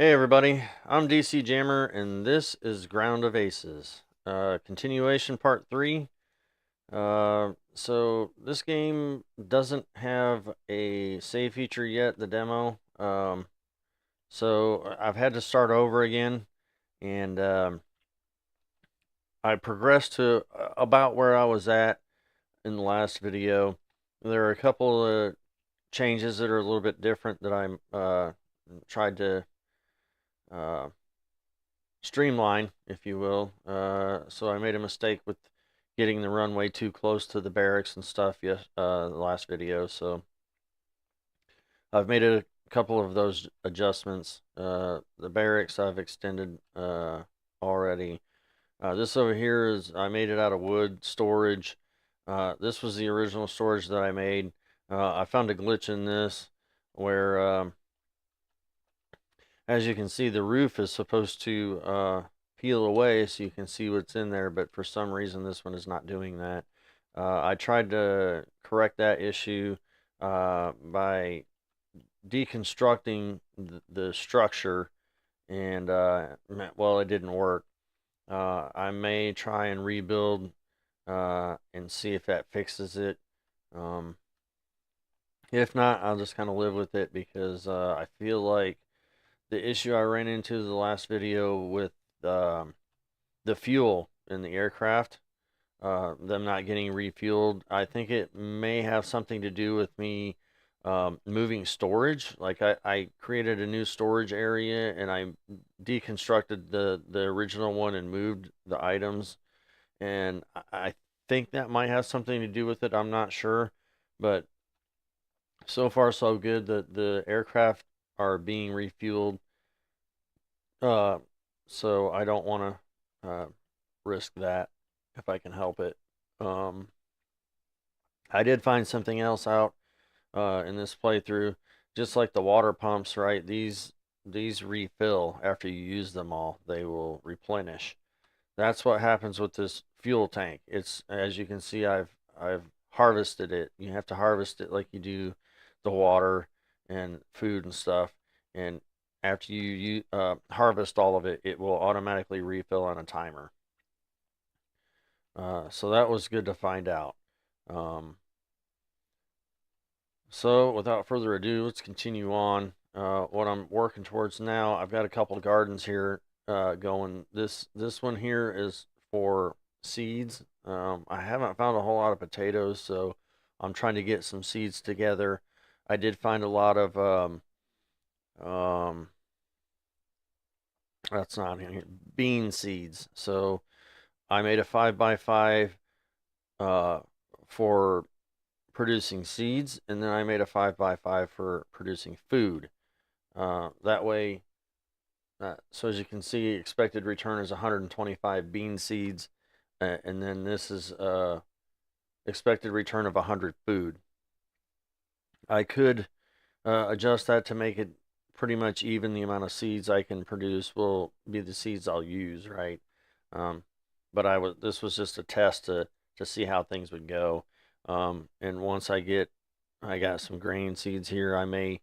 Hey everybody, I'm DC Jammer and this is Ground of Aces. Continuation part 3. So this game doesn't have a save feature yet, the demo. So I've had to start over again and I progressed to about where I was at in the last video. There are a couple of changes that are a little bit different that I'm tried to uh, streamline, if you will. So I made a mistake with getting the runway too close to the barracks and stuff. Yes, the last video. So I've made a couple of those adjustments. The barracks I've extended already. This over here is I made it out of wood storage. This was the original storage that I made. I found a glitch in this where, as you can see, the roof is supposed to peel away so you can see what's in there, but for some reason this one is not doing that. I tried to correct that issue by deconstructing the structure, and well, it didn't work. I may try and rebuild and see if that fixes it. Um, if not, I'll just kind of live with it because I feel like the issue I ran into the last video with um, the fuel in the aircraft, them not getting refueled. I think it may have something to do with me moving storage. Like I created a new storage area and I deconstructed the original one and moved the items. And I think that might have something to do with it. I'm not sure. But so far, so good. The aircraft are being refueled. Uh, so I don't want to risk that if I can help it. Um, I did find something else out in this playthrough, just like the water pumps, right? These refill after you use them all. They will replenish. That's what happens with this fuel tank. It's, as you can see, I've harvested it. You have to harvest it like you do the water and food and stuff. And after you harvest all of it, it will automatically refill on a timer. So that was good to find out. Um, so without further ado, let's continue on. What I'm working towards now, I've got a couple of gardens here going. This one here is for seeds. I haven't found a whole lot of potatoes, so I'm trying to get some seeds together. I did find a lot of um, that's not in here, bean seeds. So I made a 5x5 uh, for producing seeds, and then I made a 5x5 for producing food. That way, so as you can see, expected return is 125 bean seeds, and then this is expected return of 100 food. I could adjust that to make it pretty much even. The amount of seeds I can produce will be the seeds I'll use, right? Um, but this was just a test to see how things would go. And once I got some grain seeds here, I may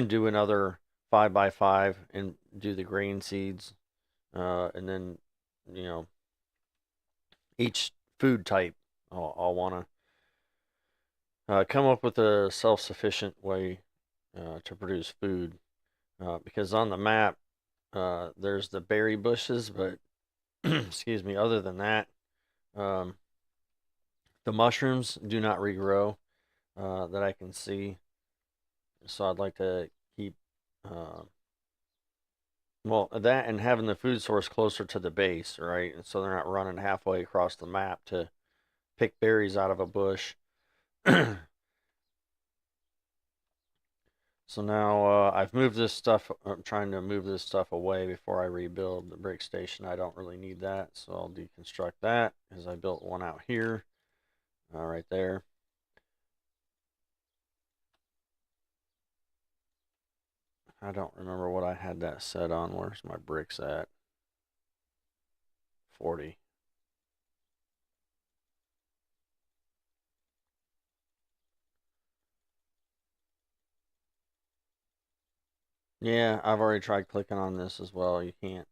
do another 5x5 and do the grain seeds, and then you know each food type I'll want to come up with a self-sufficient way to produce food, because on the map there's the berry bushes, but excuse me, other than that, um, the mushrooms do not regrow that I can see. So I'd like to keep uh, well, that and having the food source closer to the base, right? And so they're not running halfway across the map to pick berries out of a bush. So now I've moved this stuff. I'm trying to move this stuff away before I rebuild the brick station. I don't really need that, so I'll deconstruct that because I built one out here, right there. I don't remember what I had that set on. Where's my bricks at? 40. Yeah, I've already tried clicking on this as well. You can't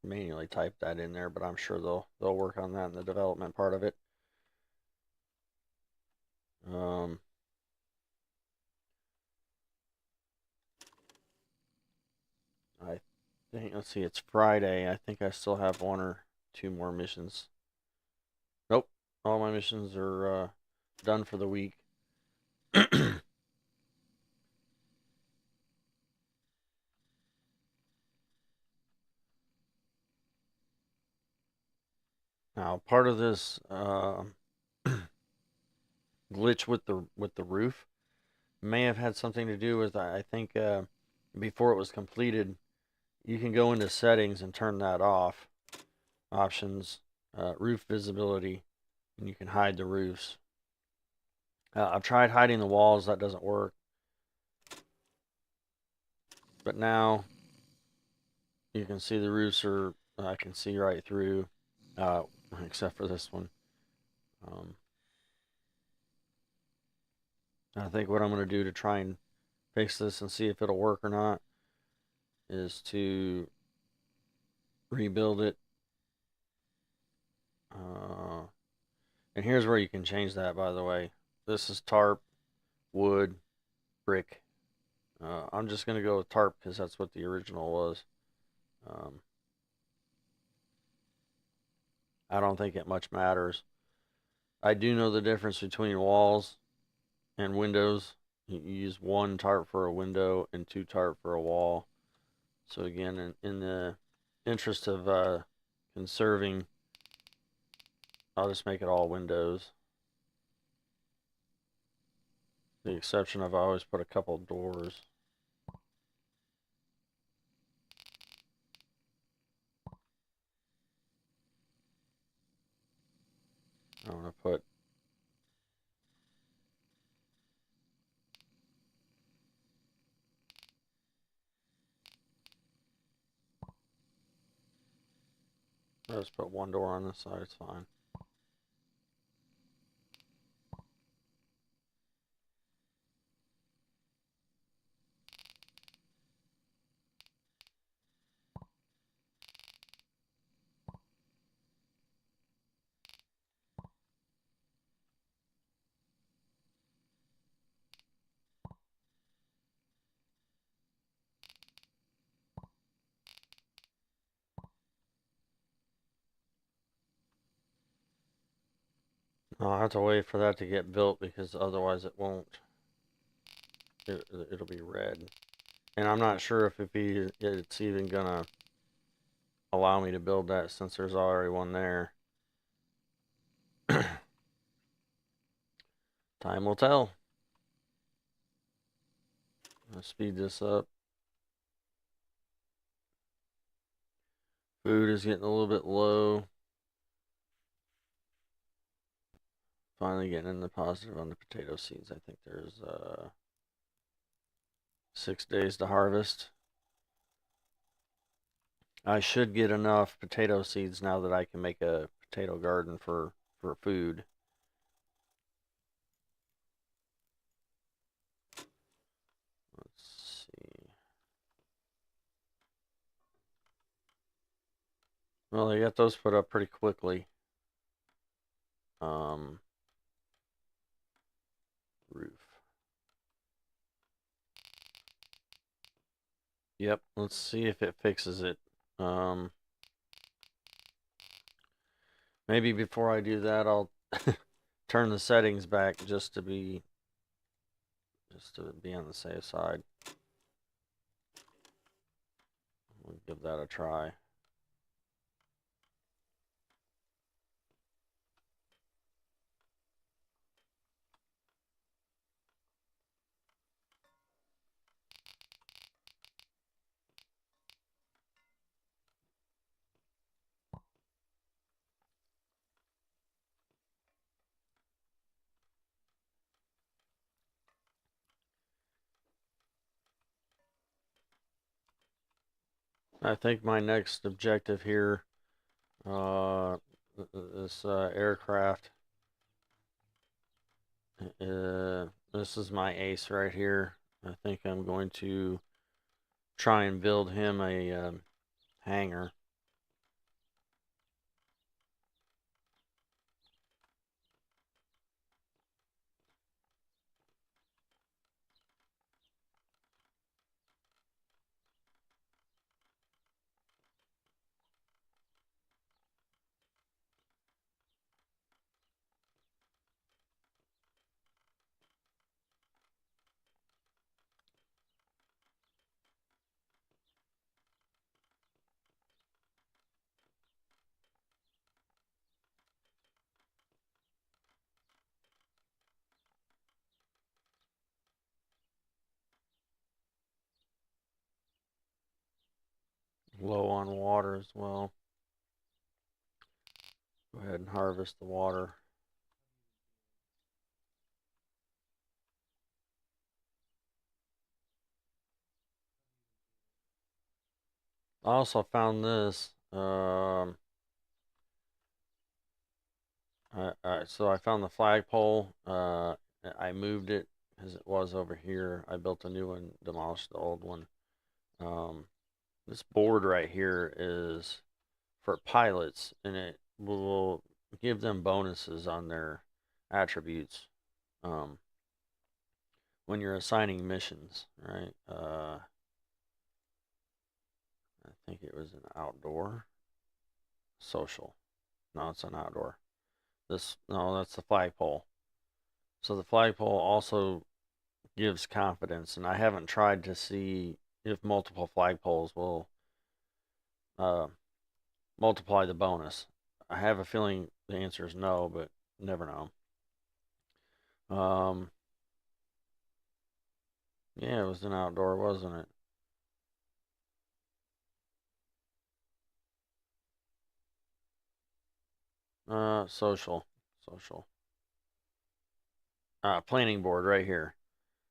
manually type that in there, but I'm sure they'll work on that in the development part of it. Um, I think, let's see, it's Friday. I think I still have one or two more missions. Nope, all my missions are done for the week. Now, part of this glitch with the roof may have had something to do with, I think, before it was completed, you can go into settings and turn that off. Options, roof visibility, and you can hide the roofs. I've tried hiding the walls, that doesn't work. But now you can see the roofs are, I can see right through, uh, except for this one. Um, I think what I'm going to do to try and fix this and see if it'll work or not is to rebuild it. Uh, and here's where you can change that, by the way. This is tarp, wood, brick. I'm just going to go with tarp because that's what the original was. Um, I don't think it much matters. I do know the difference between walls and windows. You use one tarp for a window and two tarp for a wall. So again, in the interest of conserving, I'll just make it all windows. The exception of I always put a couple doors. I'm gonna put I'll just put one door on this side. It's fine. I'll have to wait for that to get built because otherwise it won't. It'll be red, and I'm not sure if it's even gonna allow me to build that since there's already one there. Time will tell. Let's speed this up. Food is getting a little bit low. Finally getting in the positive on the potato seeds. I think there's 6 days to harvest. I should get enough potato seeds now that I can make a potato garden for food. Let's see. Well, they got those put up pretty quickly. Um, Roof. Yep, let's see if it fixes it. Um, Maybe before I do that, I'll turn the settings back just to be on the safe side. We'll give that a try. I think my next objective here, uh, this aircraft, this is my ace right here. I think I'm going to try and build him a hangar. Low on water as well. Go ahead and harvest the water. I also found this. So I found the flagpole. I moved it as it was over here. I built a new one, demolished the old one. Um, this board right here is for pilots, and it will give them bonuses on their attributes um, when you're assigning missions, right? I think it was an outdoor social. No, it's an outdoor. No, that's the flagpole. So the flagpole also gives confidence, and I haven't tried to see if multiple flagpoles will uh, multiply the bonus. I have a feeling the answer is no, but never know. Yeah, it was an outdoor, wasn't it? Social, social. Planning board right here.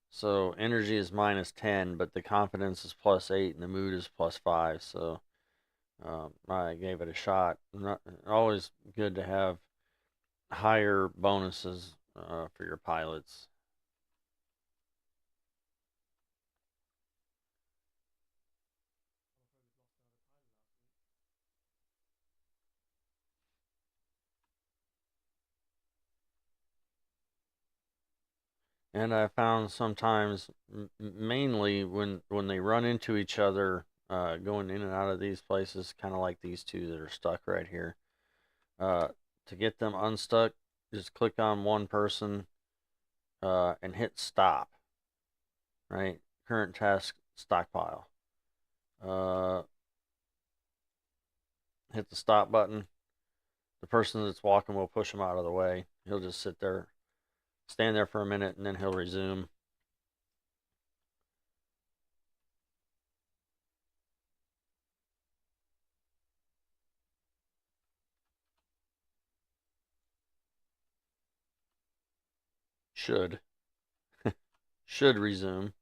So energy is -10, but the confidence is +8, and the mood is +5. So I gave it a shot. Not, always good to have higher bonuses for your pilots. And I found sometimes, mainly when they run into each other, going in and out of these places, kind of like these two that are stuck right here. Uh, to get them unstuck, just click on one person and hit stop. Right, current task stockpile. Uh, hit the stop button. The person that's walking will push him out of the way. He'll just sit there, stand there for a minute, and then he'll resume. Should should resume.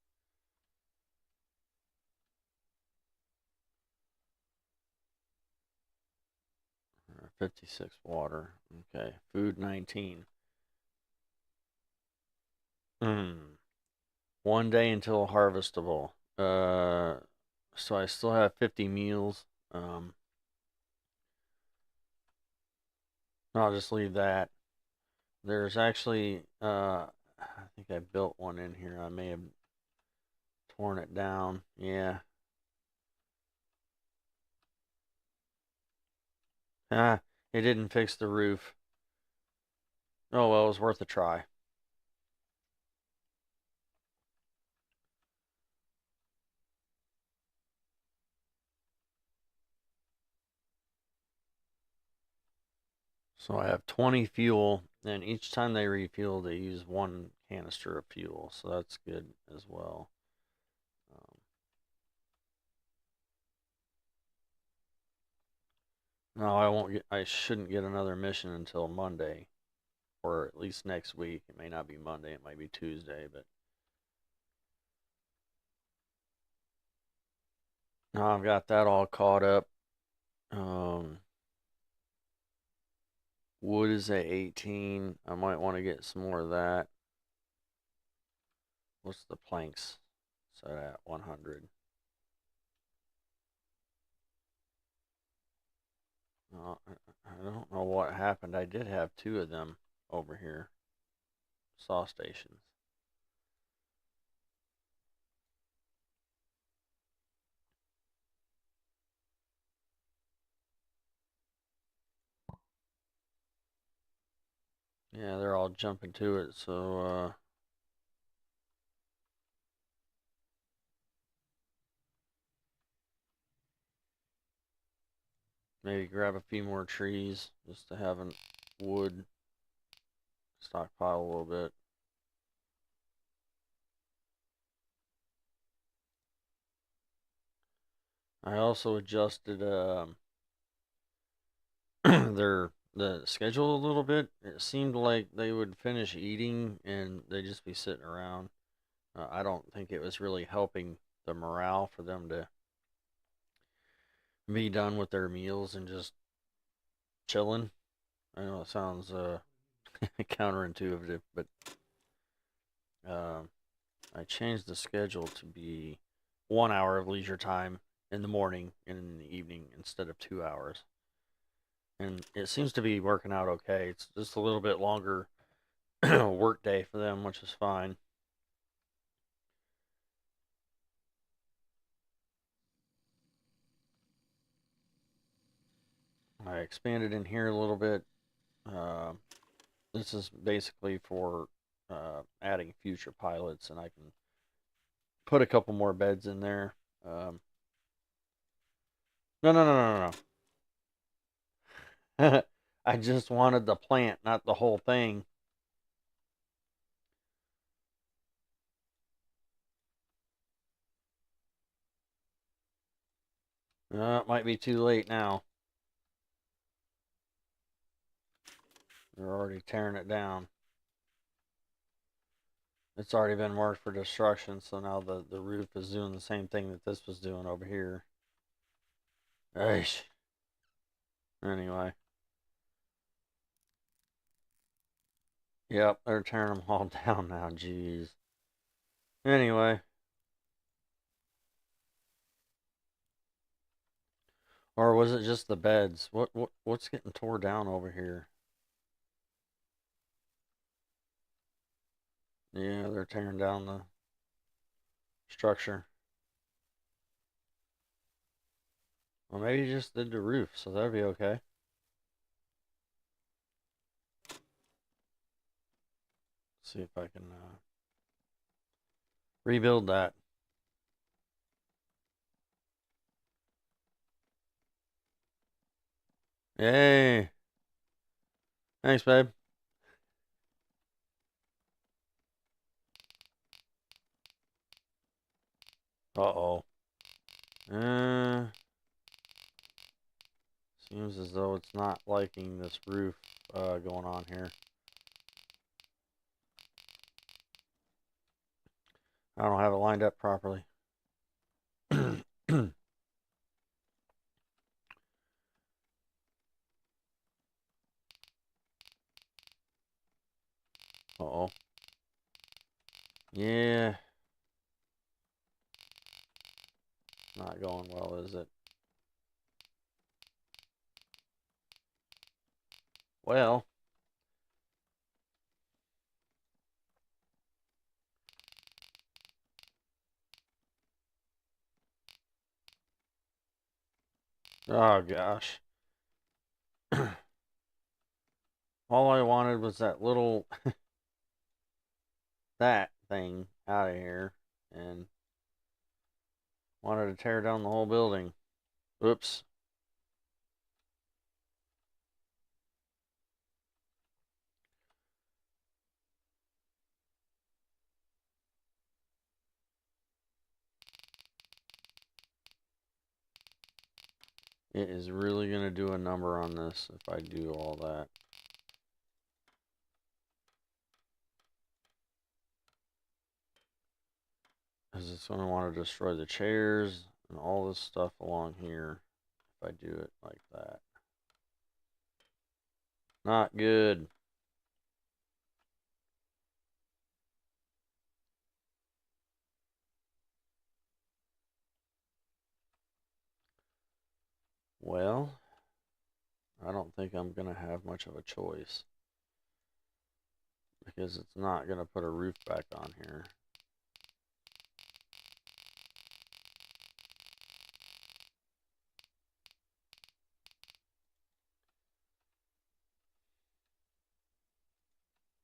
56 water. Okay. Food 19. Mm. 1 day until harvestable. So I still have 50 meals. I'll just leave that. There's actually, I think I built one in here. I may have torn it down. Yeah. Ah, it didn't fix the roof. Oh well, it was worth a try. So I have 20 fuel, and each time they refuel, they use one canister of fuel. So that's good as well. Um, no, I won't get. I shouldn't get another mission until Monday, or at least next week. It may not be Monday. It might be Tuesday, but now I've got that all caught up. Um, wood is at 18. I might want to get some more of that. What's the planks set at 100? I don't know what happened. I did have two of them over here. Saw stations. Yeah, they're all jumping to it, so maybe grab a few more trees just to have an wood stockpile a little bit. I also adjusted the schedule a little bit. It seemed like they would finish eating and they'd just be sitting around. I don't think it was really helping the morale for them to be done with their meals and just chilling. I know it sounds counterintuitive, but uh, I changed the schedule to be 1 hour of leisure time in the morning and in the evening instead of 2 hours. And it seems to be working out okay. It's just a little bit longer work day for them, which is fine. I expanded in here a little bit. Uh, this is basically for adding future pilots, and I can put a couple more beds in there. No, no, no, no, no, no. I just wanted the plant, not the whole thing. It might be too late now. They're already tearing it down. It's already been marked for destruction, so now the roof is doing the same thing that this was doing over here. Aish. Anyway. Yep, they're tearing them all down now. Jeez. Anyway. Or was it just the beds? What's getting tore down over here? Yeah, they're tearing down the structure. Well, maybe you just did the roof, so that'd be okay. See if I can rebuild that. Yay! Thanks, babe. Uh-oh. Uh, Seems as though it's not liking this roof going on here. I don't have it lined up properly. Uh-oh. Yeah. Not going well, is it? Well. Oh, gosh. All I wanted was that little that thing out of here and wanted to tear down the whole building. Oops. It is really going to do a number on this if I do all that. Because it's going to want to destroy the chairs and all this stuff along here if I do it like that. Not good. Well, I don't think I'm going to have much of a choice because it's not going to put a roof back on here.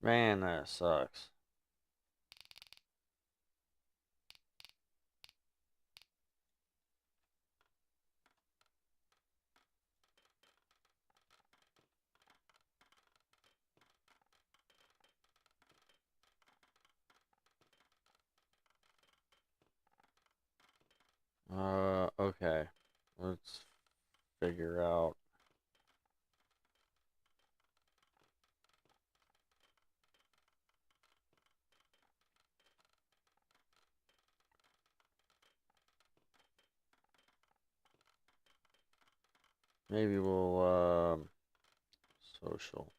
Man, that sucks. Okay. Let's figure out. Maybe we'll, social.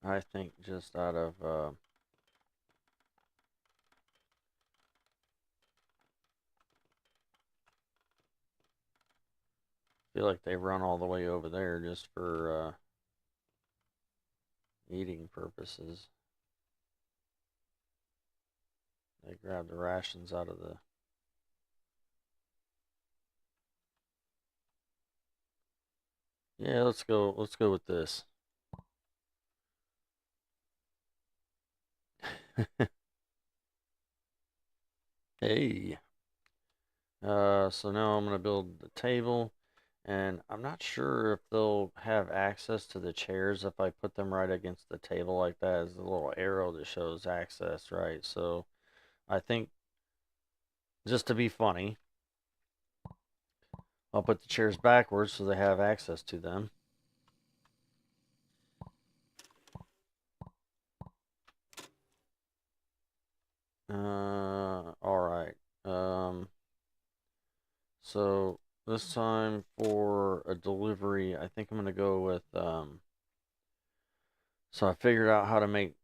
I think just out of, feel like they run all the way over there just for, eating purposes. They grab the rations out of the. Yeah, let's go. Let's go with this. Hey. So now I'm gonna build the table, and I'm not sure if they'll have access to the chairs if I put them right against the table like that. As a little arrow that shows access, right? So I think just to be funny, I'll put the chairs backwards so they have access to them. All right. So this time for a delivery, I think I'm gonna go with so I figured out how to make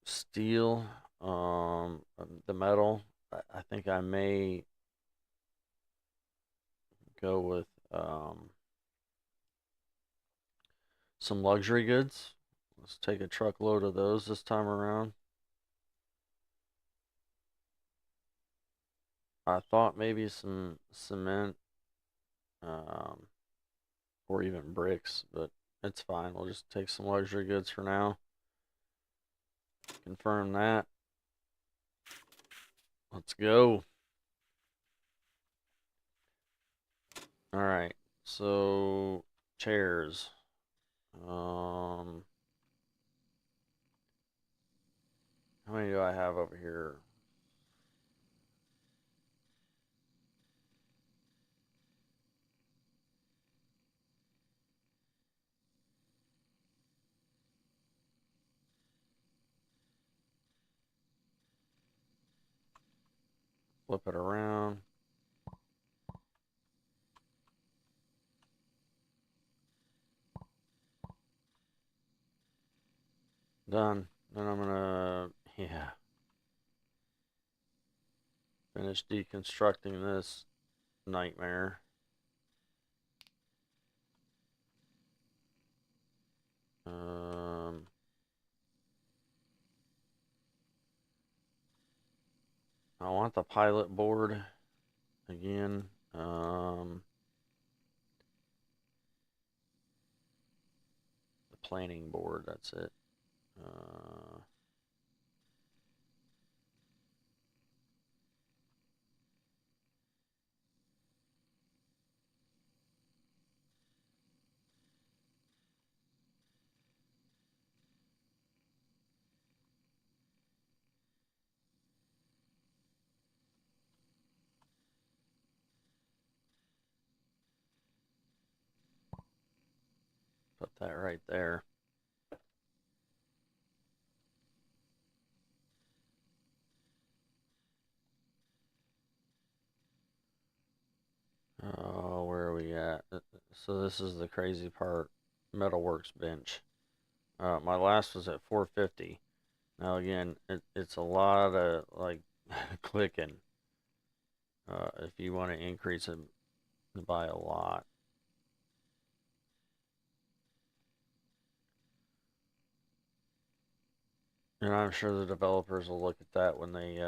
steel, the metal. I think I may go with some luxury goods. Let's take a truckload of those this time around. I thought maybe some cement, um, or even bricks, but it's fine. We'll just take some luxury goods for now. Confirm that. Let's go. All right. So chairs. How many do I have over here? Flip it around. Done. Then I'm gonna, yeah, finish deconstructing this nightmare. Um, I want the pilot board again. The planning board, that's it. Uh, Put that right there. So this is the crazy part. Metalworks bench. My last was at 450. Now again, it's a lot of like clicking. If you want to increase it by a lot. And I'm sure the developers will look at that when they,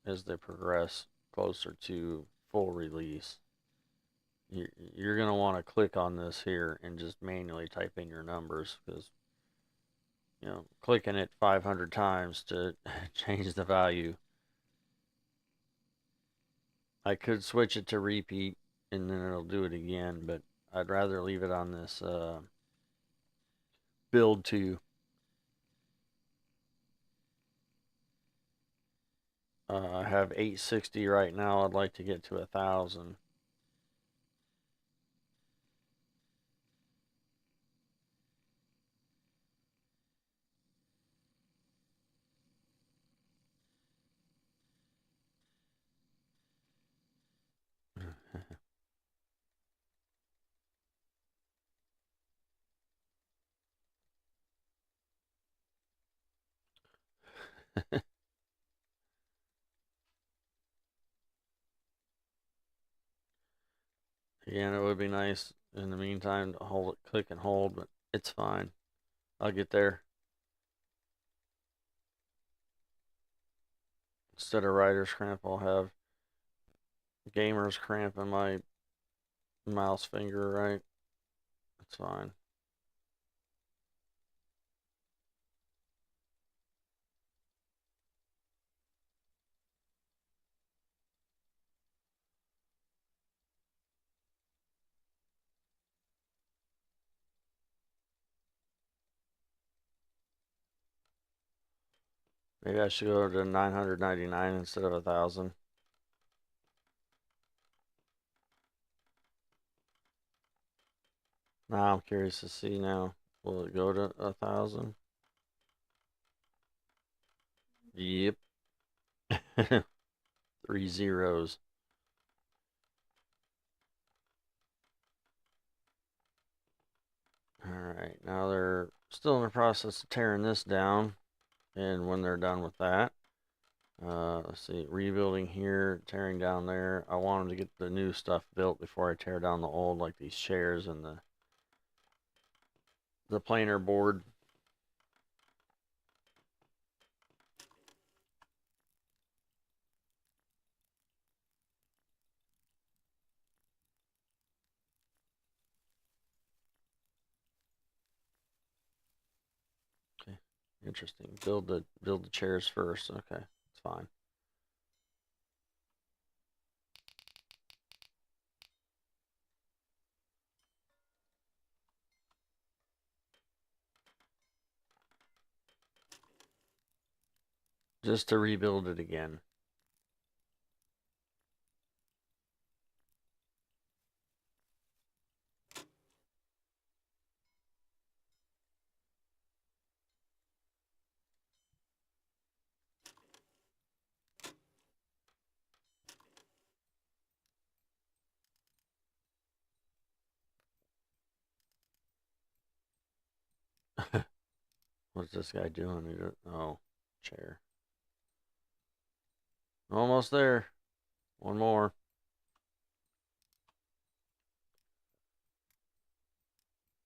as they progress closer to full release. You're going to want to click on this here and just manually type in your numbers because, clicking it 500 times to change the value. I could switch it to repeat and then it'll do it again, but I'd rather leave it on this build to. I have 860 right now. I'd like to get to 1,000. Again, it would be nice in the meantime to hold it, click and hold, but it's fine. I'll get there. Instead of writer's cramp, I'll have gamer's cramp in my mouse finger, right? It's fine. Maybe I should go to 999 instead of 1,000. Now I'm curious to see now. Will it go to 1,000? Yep. 3 zeros. Alright, now they're still in the process of tearing this down. And when they're done with that, let's see, rebuilding here, tearing down there. I wanted to get the new stuff built before I tear down the old, like these chairs and the planer board. Okay, interesting. Build the chairs first. Okay, it's fine. Just to rebuild it again. What's this guy doing? Oh, chair. Almost there. One more.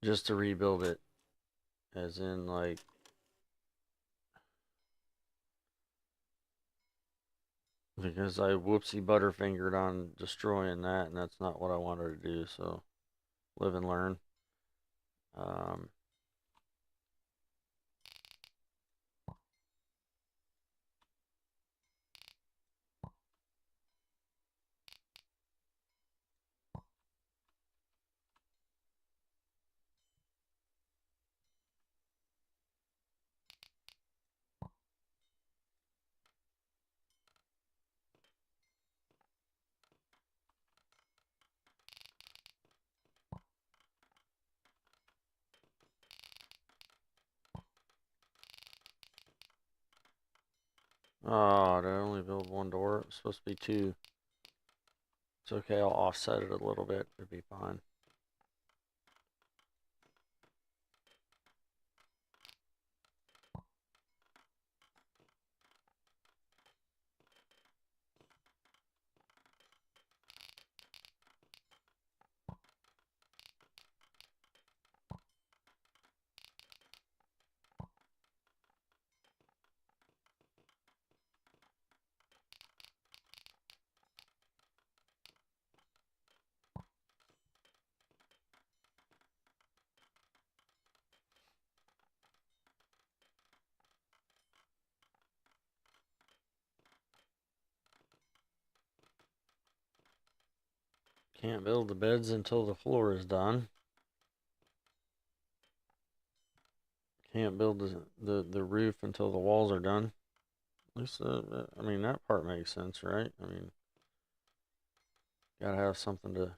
Just to rebuild it. As in, like, because I whoopsie butterfingered on destroying that, and that's not what I wanted to do, so live and learn. Um, oh, did I only build one door? It's supposed to be two. It's okay, I'll offset it a little bit. It'll be fine. Can't build the beds until the floor is done. Can't build the roof until the walls are done. At least, I mean, that part makes sense, right? I mean, gotta have something to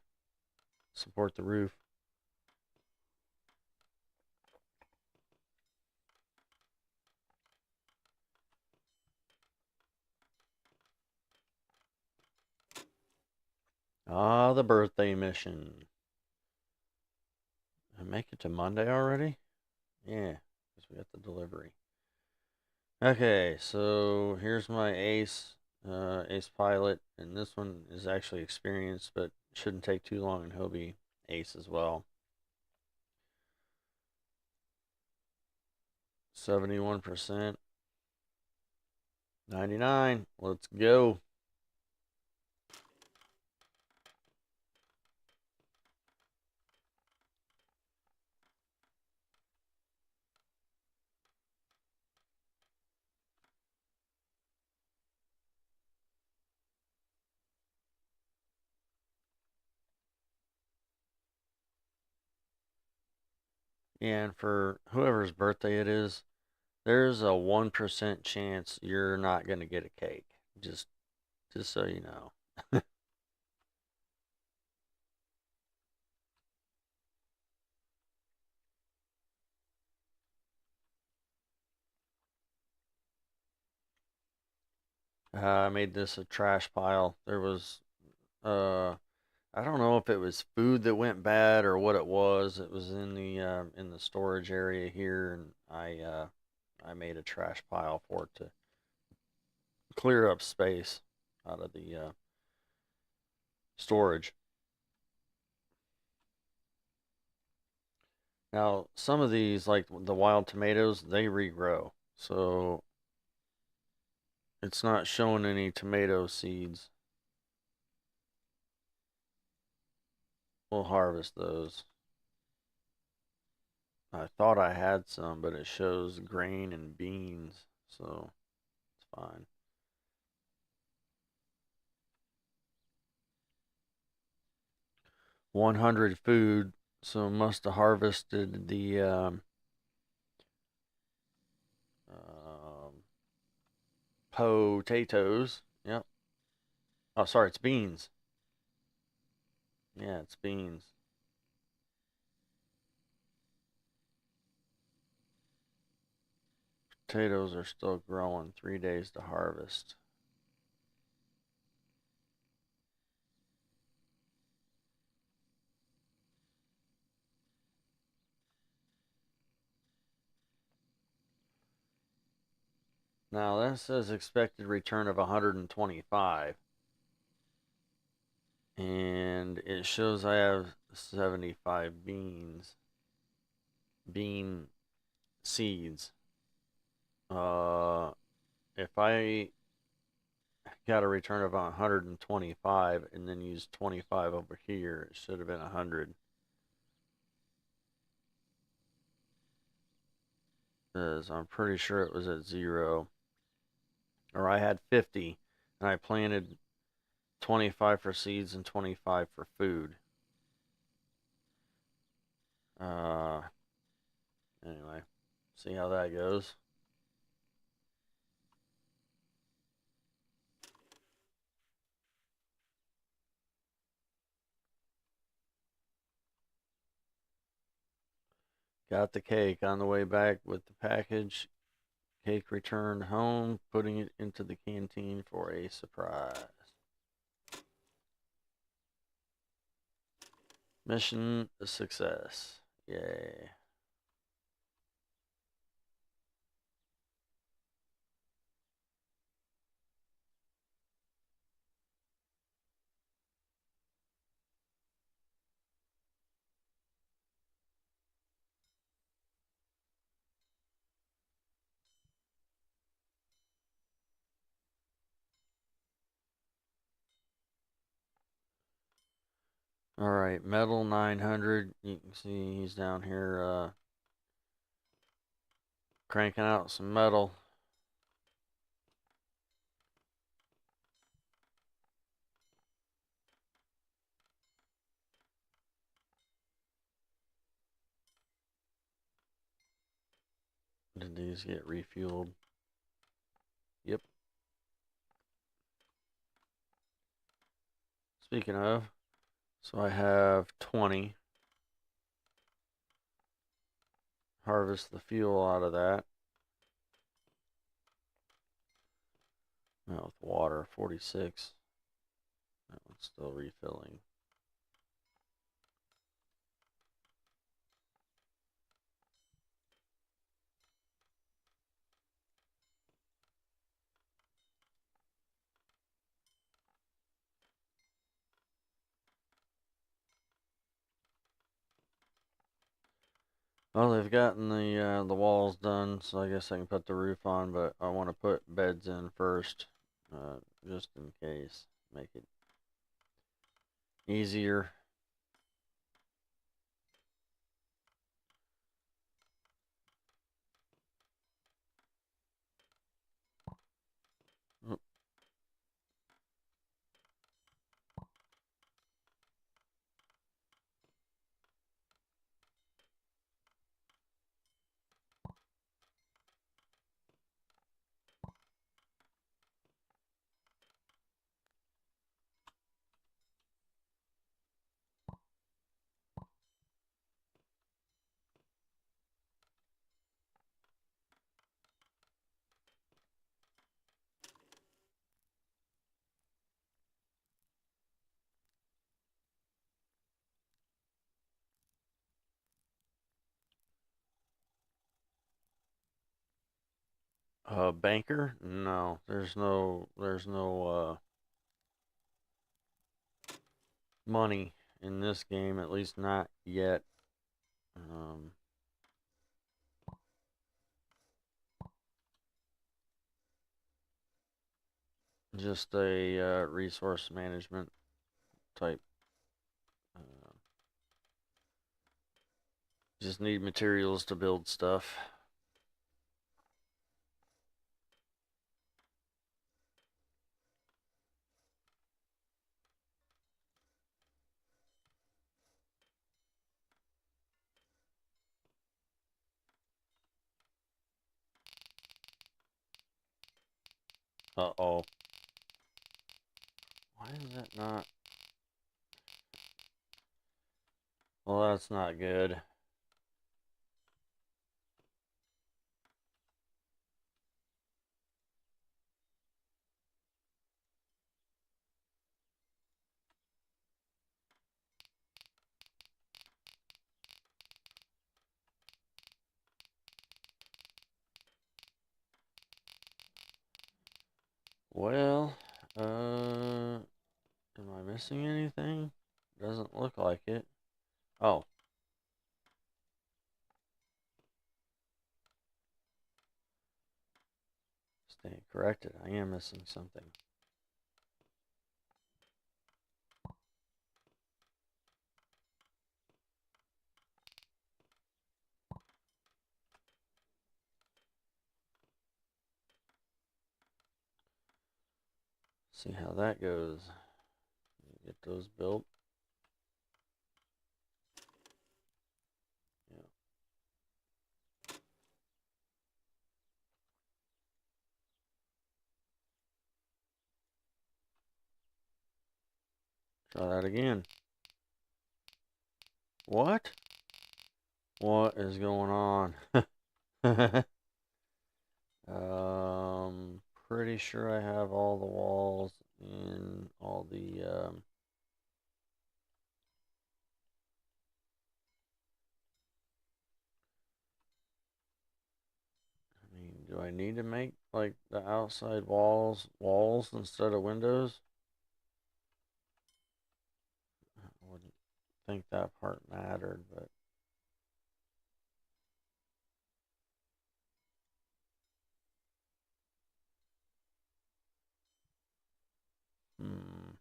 support the roof. Ah, the birthday mission. I make it to Monday already? Yeah, because we got the delivery. Okay, so here's my ace pilot, and this one is actually experienced, but shouldn't take too long, and he'll be ace as well. 71%. 99. Let's go. And for whoever's birthday it is, there's a 1% chance you're not going to get a cake. Just just so you know. I made this a trash pile. There was uh I don't know if it was food that went bad or what it was. It was in the storage area here, and I made a trash pile for it to clear up space out of the storage. Now, some of these, like the wild tomatoes, they regrow. So it's not showing any tomato seeds. We'll harvest those. I thought I had some, but it shows grain and beans, so it's fine. 100 food, so must have harvested the um, potatoes. Yep. Oh, sorry, it's beans. Yeah, it's beans. Potatoes are still growing. 3 days to harvest. Now that says expected return of 125, and it shows I have 75 bean seeds. Uh, if I got a return of 125 and then used 25 over here, it should have been 100. Because I'm pretty sure it was at 0. Or I had 50 and I planted 25 for seeds and 25 for food. Uh, anyway, see how that goes. Got the cake on the way back with the package. Cake returned home, putting it into the canteen for a surprise. Mission a success. Yay. All right, metal 900. You can see he's down here cranking out some metal. Did these get refueled? Yep. Speaking of, so I have 20. Harvest the fuel out of that. Now with water, 46. That one's still refilling. Well, they've gotten the walls done, so I guess I can put the roof on, but I want to put beds in first, just in case. Make it easier. Banker? No, there's no money in this game, at least not yet. Um, just a resource management type. Uh, just need materials to build stuff. Uh-oh. Why is that not? Well, that's not good. Well, am I missing anything? Doesn't look like it. Oh. Stand corrected. I am missing something. See how that goes. Get those built. Yeah. Try that again. What? What is going on? Pretty sure I have all the walls and all the Do I need to make like the outside walls instead of windows? I wouldn't think that part mattered, but hmm.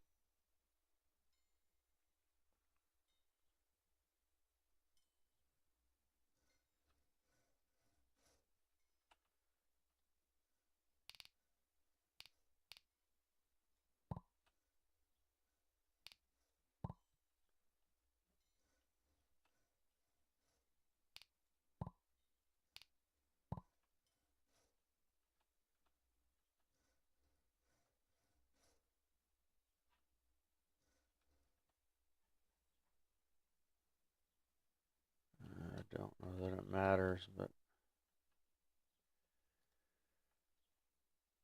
I don't know that it matters, but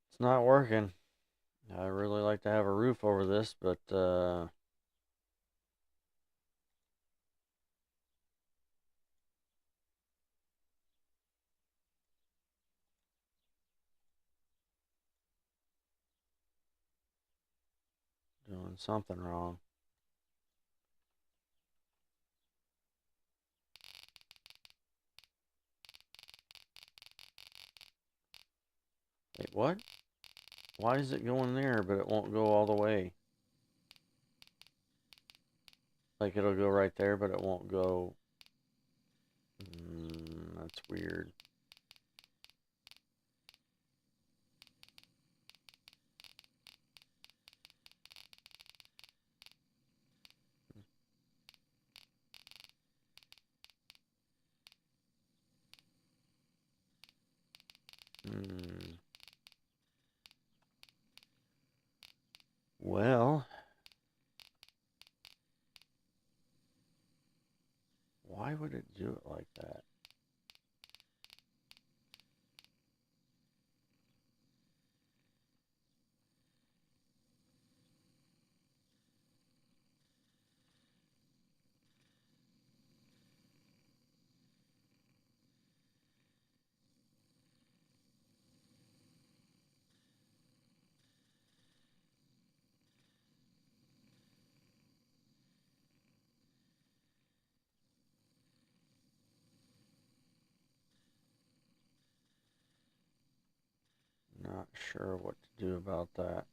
it's not working. I really like to have a roof over this, but doing something wrong. Wait, what? Why is it going there, but it won't go all the way? Like it'll go right there, but it won't go. That's weird. Hmm. Well, why would it do it like that? Not sure what to do about that.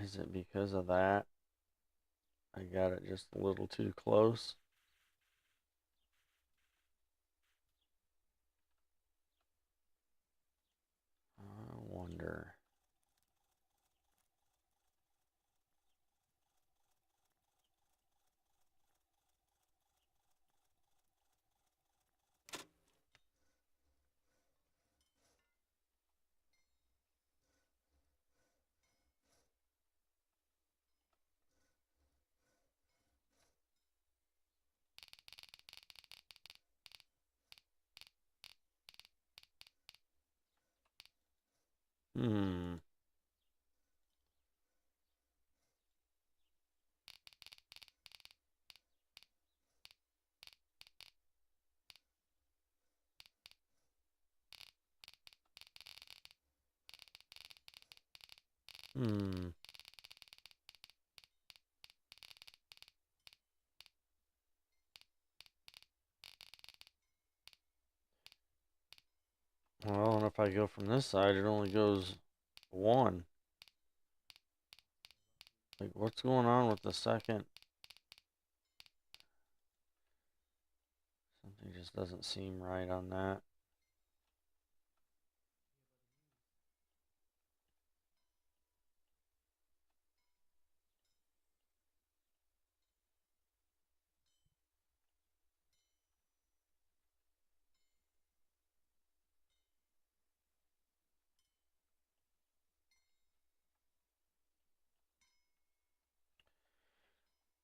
Is it because of that? I got it just a little too close. I wonder. Hmm. Hmm. Well, and if I go from this side, it only goes one. Like, what's going on with the second? Something just doesn't seem right on that.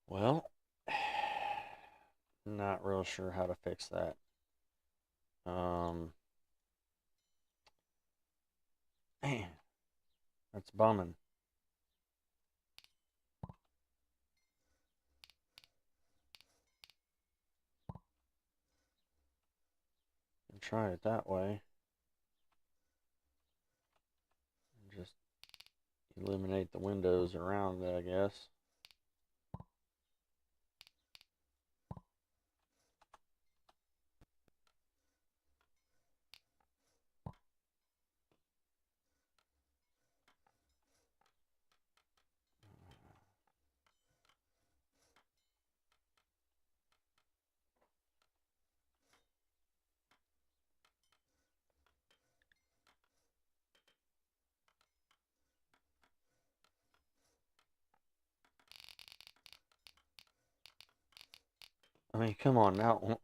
Well, not real sure how to fix that. Um, man, that's bumming. try it that way. Just eliminate the windows around it, I guess. I mean, come on now.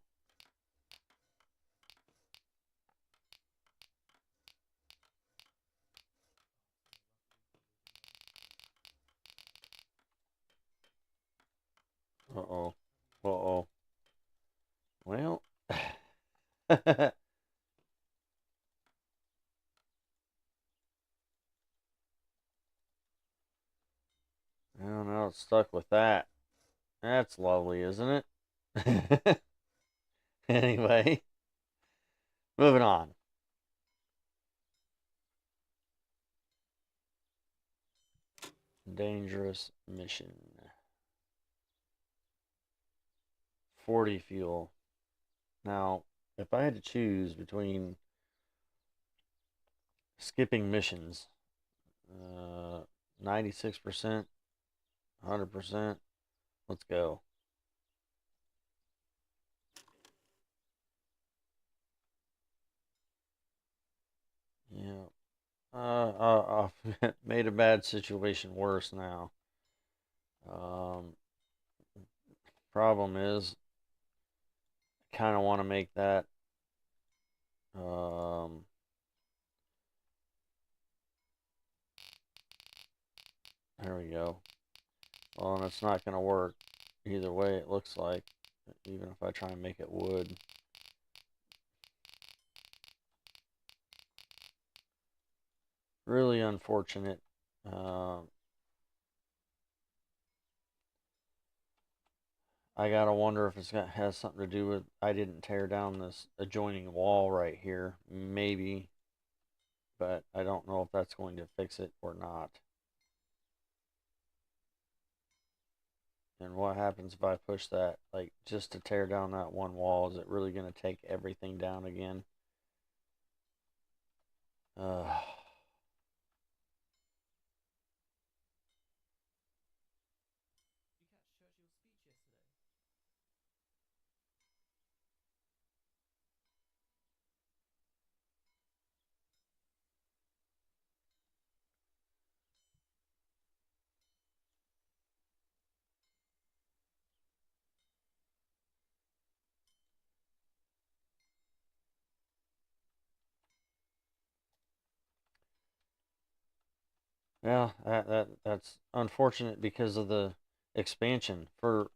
Uh-oh. Uh-oh. Well. I don't know. It's stuck with that. That's lovely, isn't it? Anyway, moving on. Dangerous mission. 40 fuel. Now, if I had to choose between skipping missions, 96%, 100%, let's go. Yeah. I've made a bad situation worse now. Um, Problem is, I kind of want to make that. Um, there we go. Well, and it's not going to work either way, it looks like, even if I try and make it wood. Really unfortunate. I gotta wonder if has something to do with I didn't tear down this adjoining wall right here. Maybe, but I don't know if that's going to fix it or not. And what happens if I push that, like, just to tear down that one wall? Is it really going to take everything down again? Uh, yeah, that's unfortunate because of the expansion. For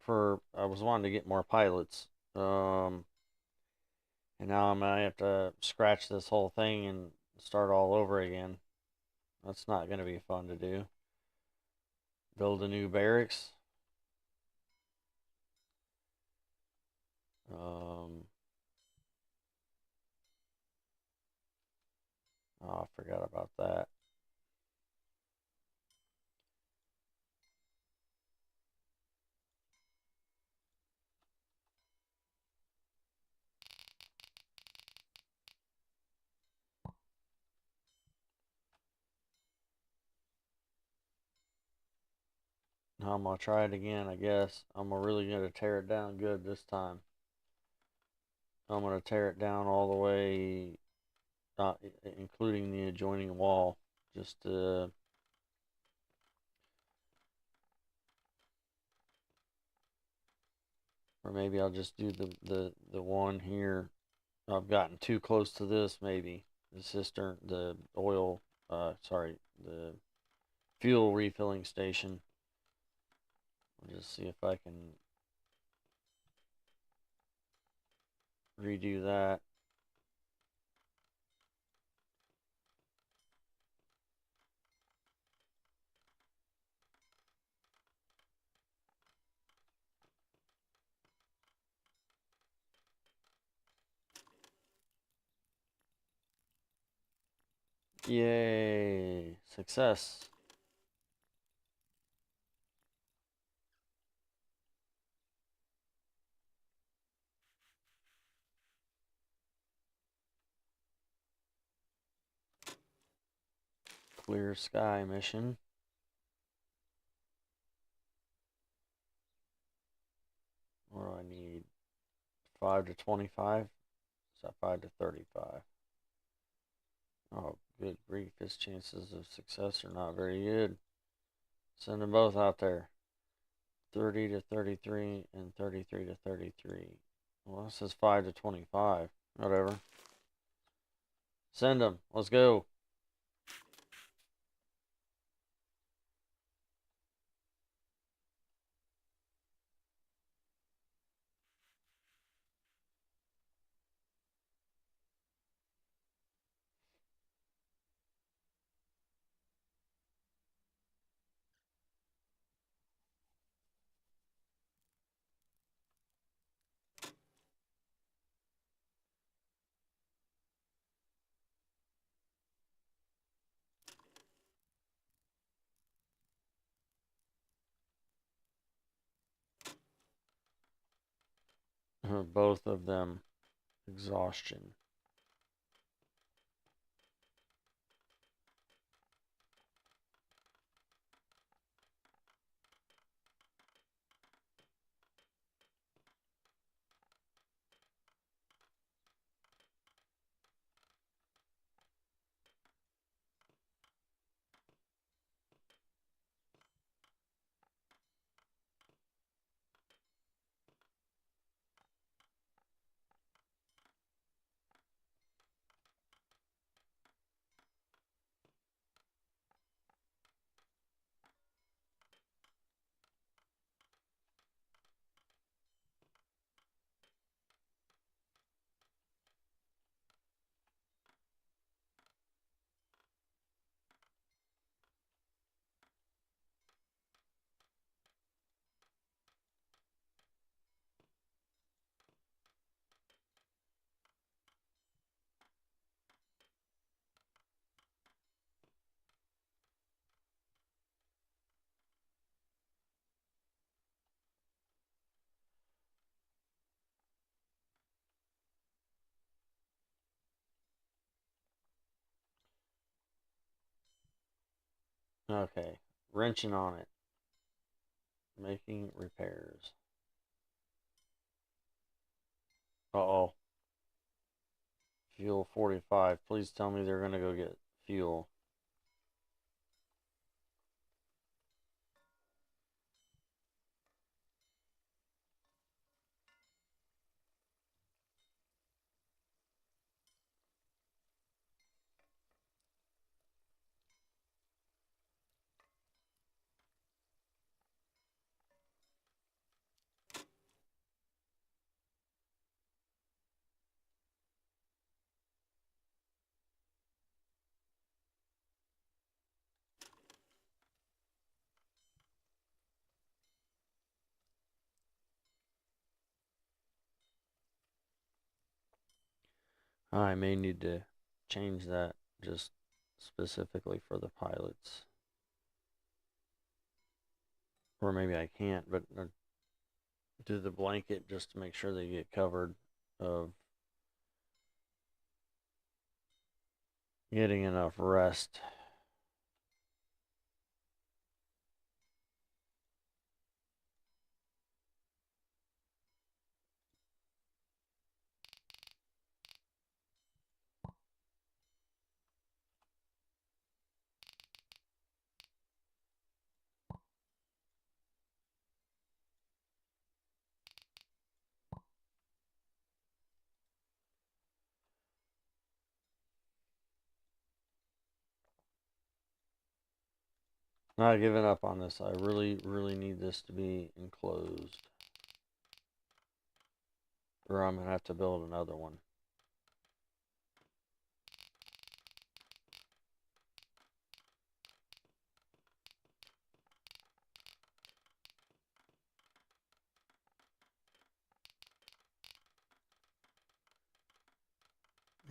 I was wanting to get more pilots. And now I'm gonna have to scratch this whole thing and start all over again. That's not gonna be fun to do. Build a new barracks. Um, oh, I forgot about that. Now I'm gonna try it again, I guess. I'm really gonna tear it down good this time. I'm gonna tear it down all the way, including the adjoining wall, just or maybe I'll just do the one here. I've gotten too close to this, maybe the cistern, the oil, sorry, the fuel refilling station. I'll just see if I can redo that. Yay! Success. Clear sky mission. What do I need? 5 to 25? Is that 5 to 35? Oh, good grief. His chances of success are not very good. Send them both out there. 30 to 33 and 33 to 33. Well, this says 5 to 25. Whatever. Send them. Let's go. Both of them. Exhaustion. Okay. Wrenching on it. Making repairs. Uh-oh. Fuel 45. Please tell me they're going to go get fuel. I may need to change that just specifically for the pilots. Or maybe I can't, but do the blanket just to make sure they get covered of getting enough rest. Not giving up on this. I really, really need this to be enclosed. Or I'm going to have to build another one.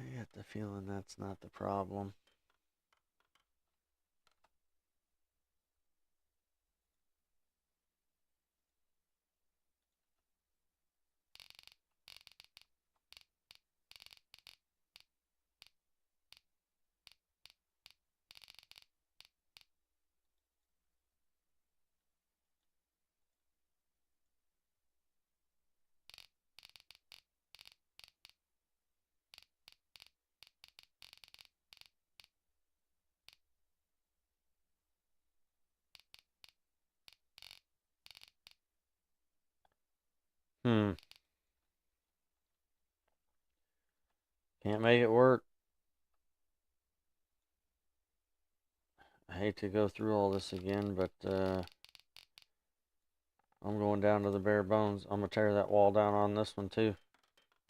I get the feeling that's not the problem. Can't make it work. I hate to go through all this again, but I'm going down to the bare bones. I'm going to tear that wall down on this one too,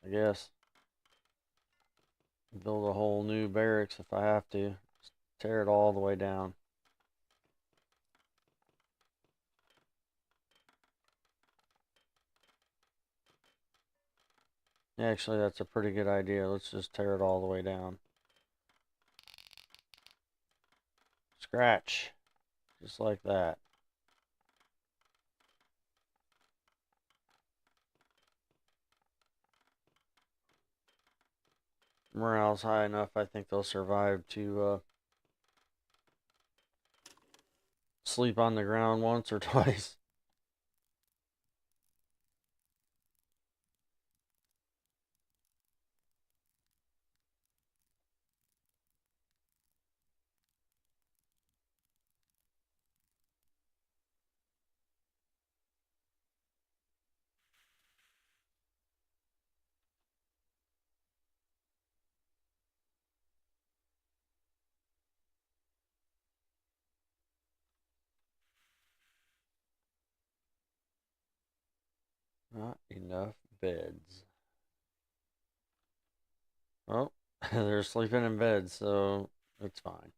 I guess. Build a whole new barracks if I have to. Just tear it all the way down. Actually, that's a pretty good idea. Let's just tear it all the way down. Scratch. Just like that. Morale's high enough, I think they'll survive to sleep on the ground once or twice. Not enough beds. Well, they're sleeping in bed, so it's fine.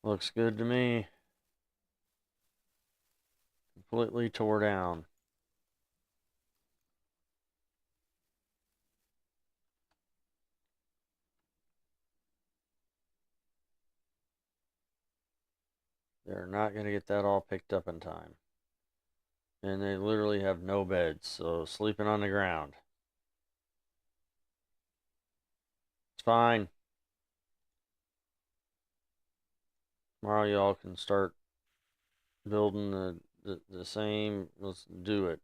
Looks good to me. Completely tore down. They're not going to get that all picked up in time. And they literally have no beds, so sleeping on the ground. It's fine. Tomorrow y'all can start building the same. Let's do it.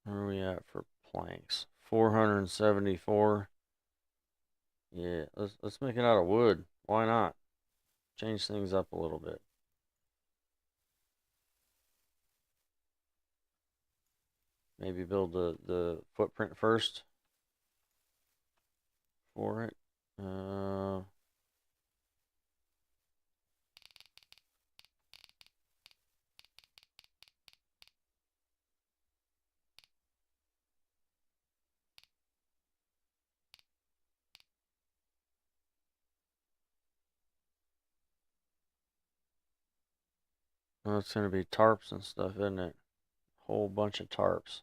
Where are we at for planks? 474. Yeah, let's make it out of wood. Why not? Change things up a little bit. Maybe build the footprint first for it. Well, it's gonna be tarps and stuff, isn't it? Whole bunch of tarps.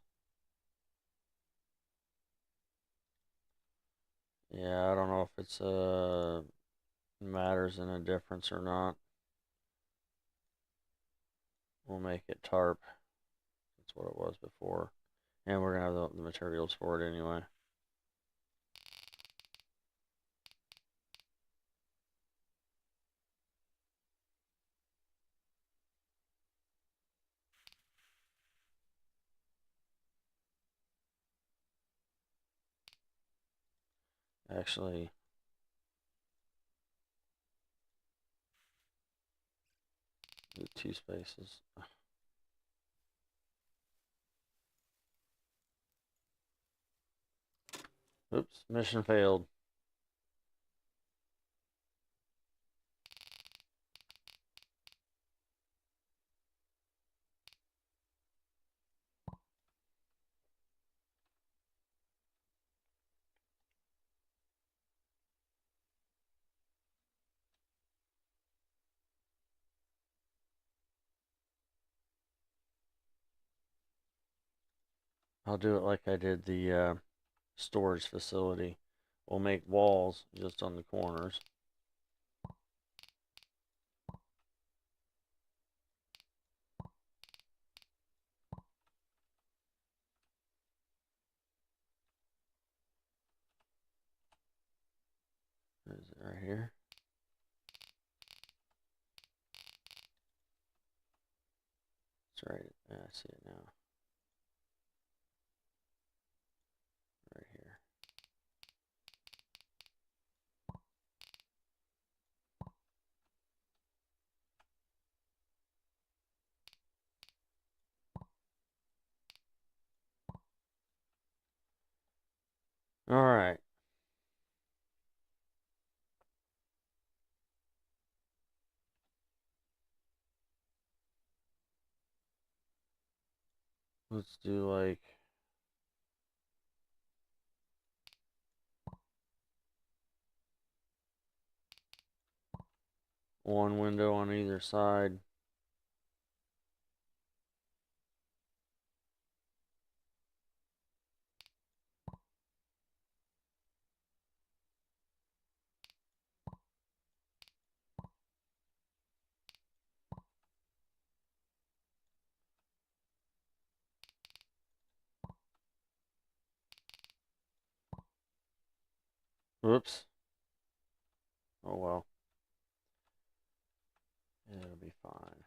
Yeah, I don't know if it's matters in a difference or not. We'll make it tarp. That's what it was before. And we're gonna have the materials for it anyway. Actually, do 2 spaces. Oops, mission failed. I'll do it like I did the storage facility. We'll make walls just on the corners. Is it right here? It's right. Yeah, I see it now. Right here. All right. Let's do like one window on either side. Whoops. Oh well. It'll be fine.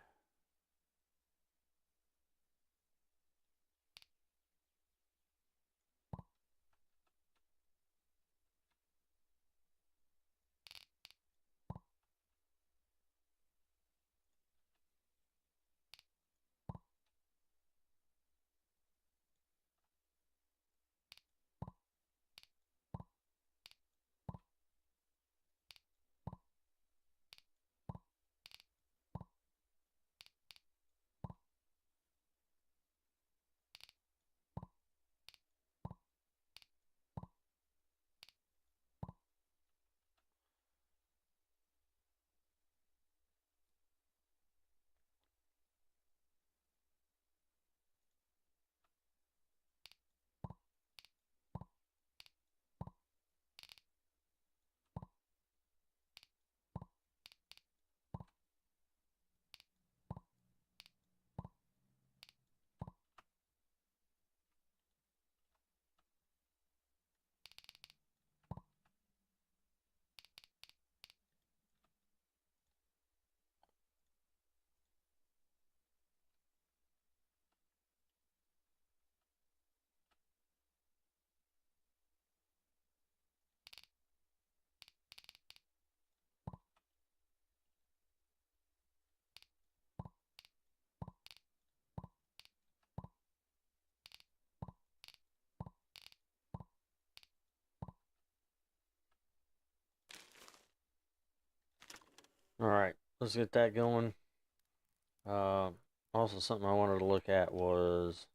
All right. Let's get that going. Uh, Also, something I wanted to look at was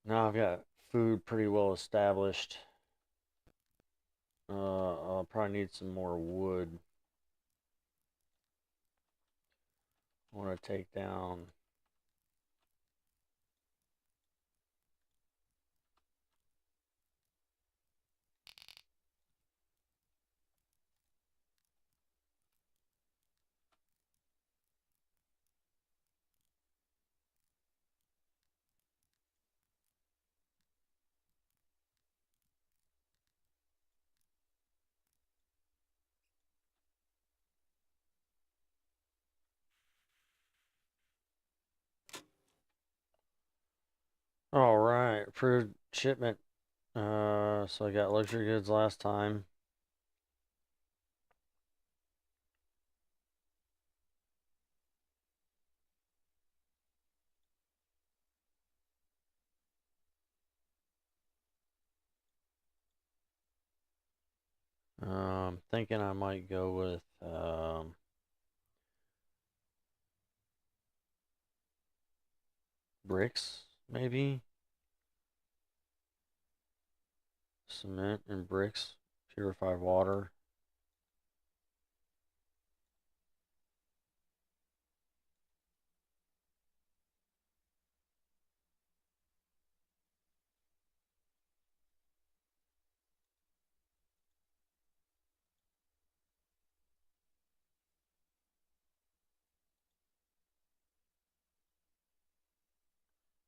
now I've got food pretty well established. I'll probably need some more wood. I want to take down All right, approved shipment. So I got luxury goods last time. Thinking I might go with bricks, maybe cement and bricks, purified water.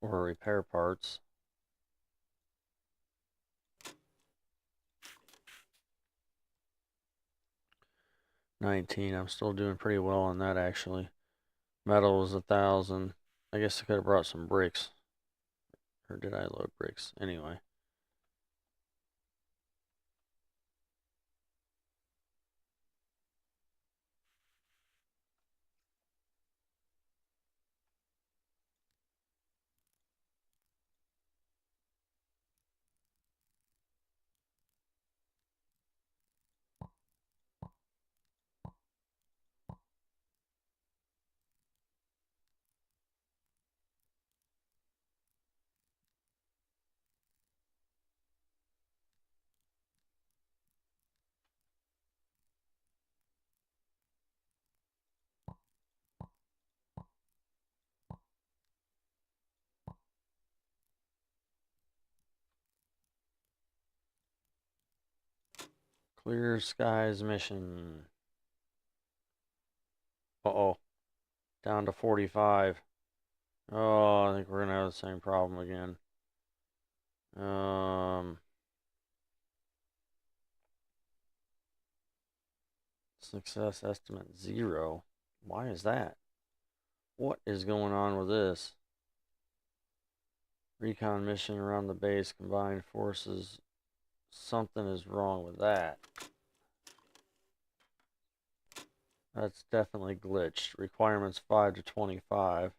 Or repair parts. 19. I'm still doing pretty well on that, actually. Metal was 1,000. I guess I could have brought some bricks. Or did I load bricks? Anyway. Clear skies mission. Uh-oh. Down to 45. Oh, I think we're gonna have the same problem again. Success estimate 0. Why is that? What is going on with this? Recon mission around the base, combined forces. Something is wrong with that. That's definitely glitched. Requirements 5 to 25.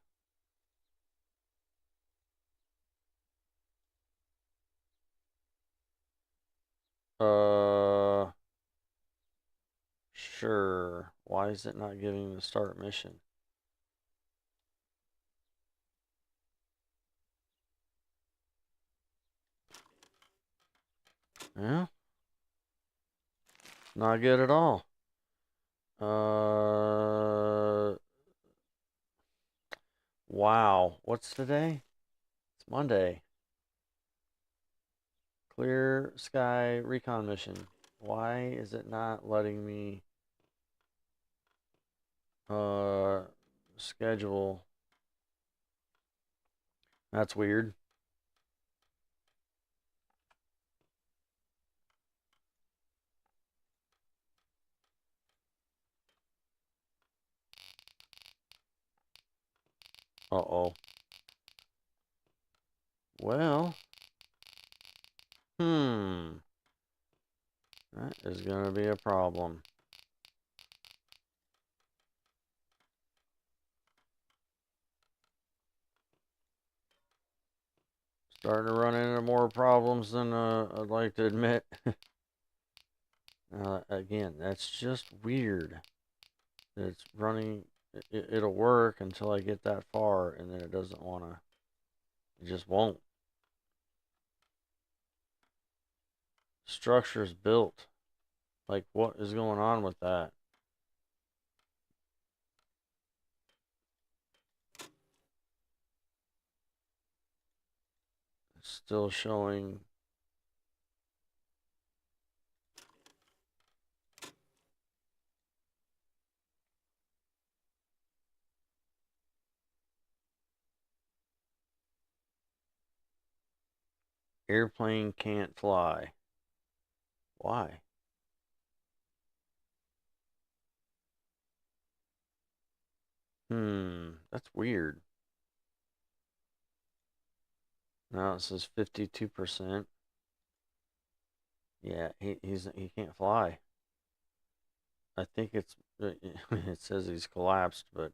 Sure. Why is it not giving the start mission? Yeah. Not good at all. Wow. What's today? It's Monday. Clear sky recon mission. Why is it not letting me schedule? That's weird. Uh-oh. Well, that is going to be a problem. Starting to run into more problems than I'd like to admit. Again, that's just weird. It's running, it'll work until I get that far, and then it doesn't want to, it just won't. Structure's built. Like, what is going on with that? It's still showing. Airplane can't fly. Why? That's weird. Now it says 52%. Yeah, he can't fly. I think it's it says he's collapsed, but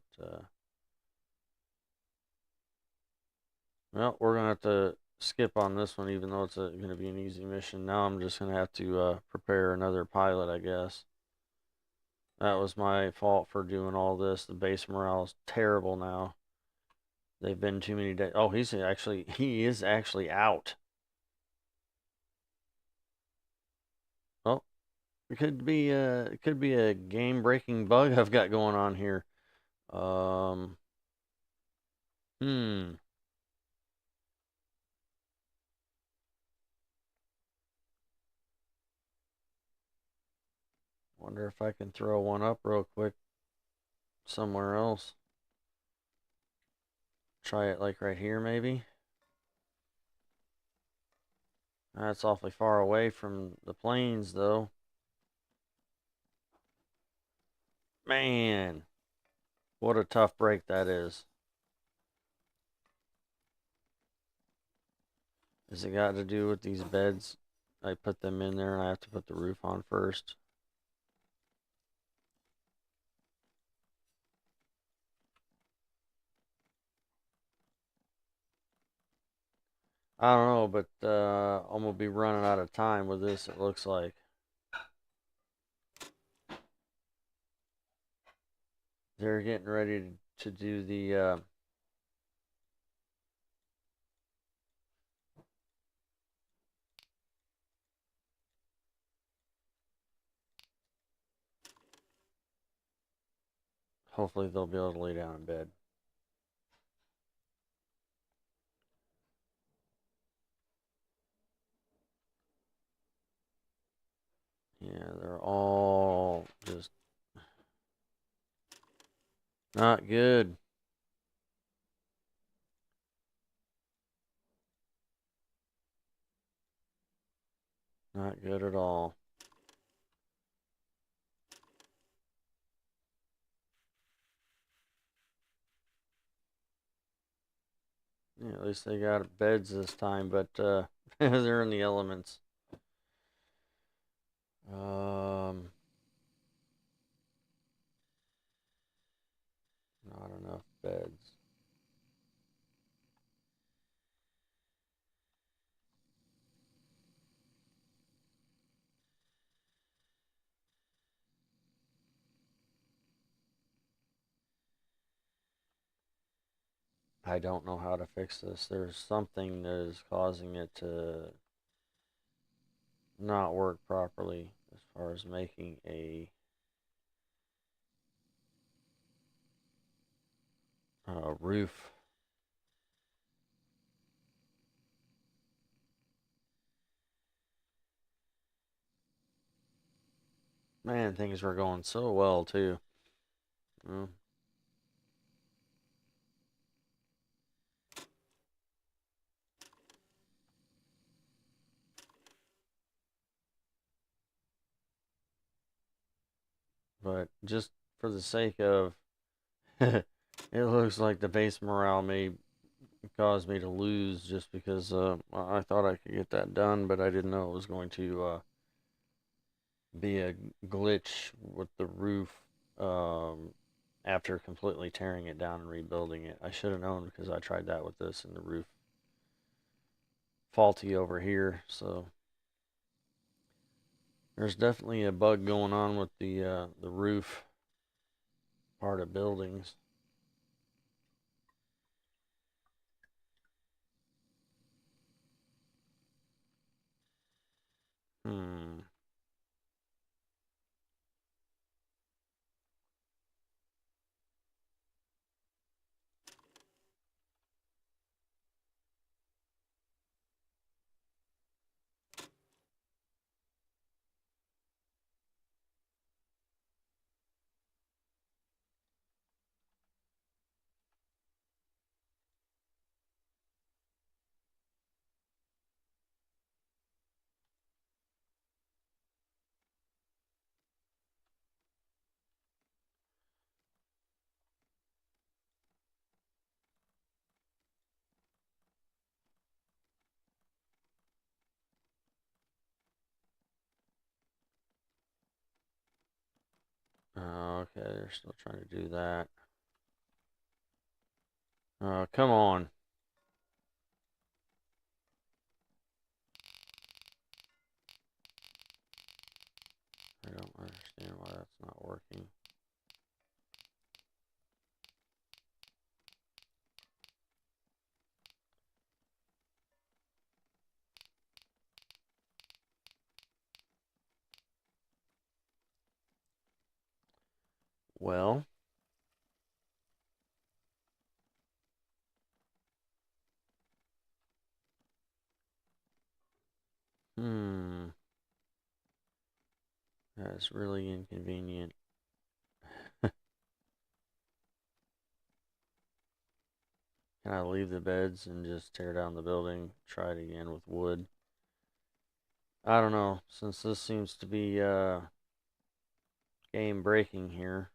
well, we're gonna have to skip on this one, even though it's gonna be an easy mission. Now I'm just gonna have to prepare another pilot, I guess. That was my fault for doing all this. The base morale is terrible now. They've been too many days. Oh, he is actually out. Oh, it could be a game breaking bug I've got going on here. Um, hmm. Wonder if I can throw one up real quick somewhere else. Try it like right here, maybe. That's awfully far away from the planes, though. Man, what a tough break that is. Has it got to do with these beds? I put them in there and I have to put the roof on first. I don't know, but I'm gonna be running out of time with this, it looks like. They're getting ready to do the hopefully they'll be able to lay down in bed. Yeah, they're all just not good. Not good at all. Yeah, at least they got beds this time, but they're in the elements. Not enough beds. I don't know how to fix this. There's something that is causing it to not work properly as far as making a roof. Man, things were going so well too. Mm. But just for the sake of it looks like the base morale may cause me to lose just because I thought I could get that done, but I didn't know it was going to be a glitch with the roof after completely tearing it down and rebuilding it. I should have known because I tried that with this and the roof faulty over here. So there's definitely a bug going on with the roof part of buildings. Hmm. Okay, they're still trying to do that. Come on. I don't understand why that's not working. Well, hmm. That's really inconvenient. Can I leave the beds and just tear down the building? Try it again with wood. I don't know. Since this seems to be game breaking here.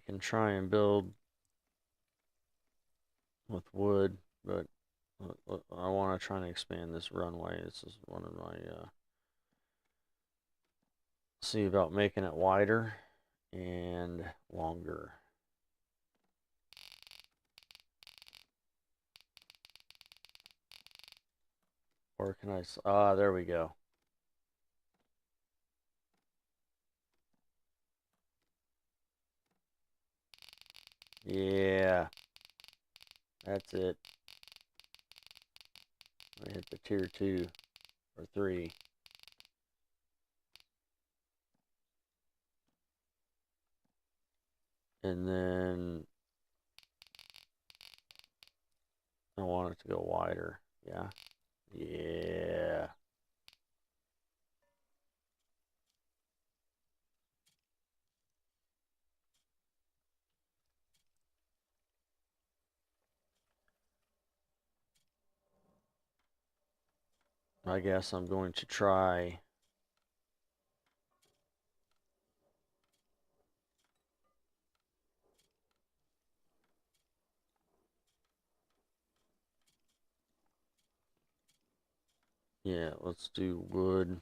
can try and build with wood, but I want to try and expand this runway. This is one of my see about making it wider and longer. Or can I, there we go. Yeah, that's it. I hit the tier 2 or 3. And then I want it to go wider. Yeah. Yeah. I guess I'm going to try. Yeah, let's do wood.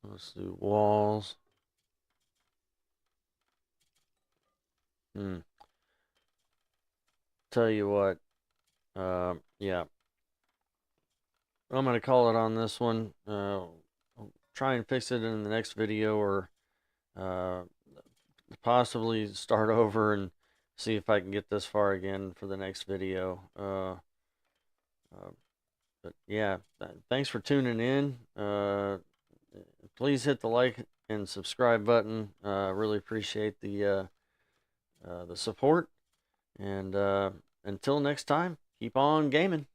Let's do walls. Tell you what, yeah, I'm gonna call it on this one. I'll try and fix it in the next video, or uh, possibly start over and see if I can get this far again for the next video. But yeah, thanks for tuning in. Please hit the like and subscribe button. Really appreciate the support. And until next time, keep on gaming.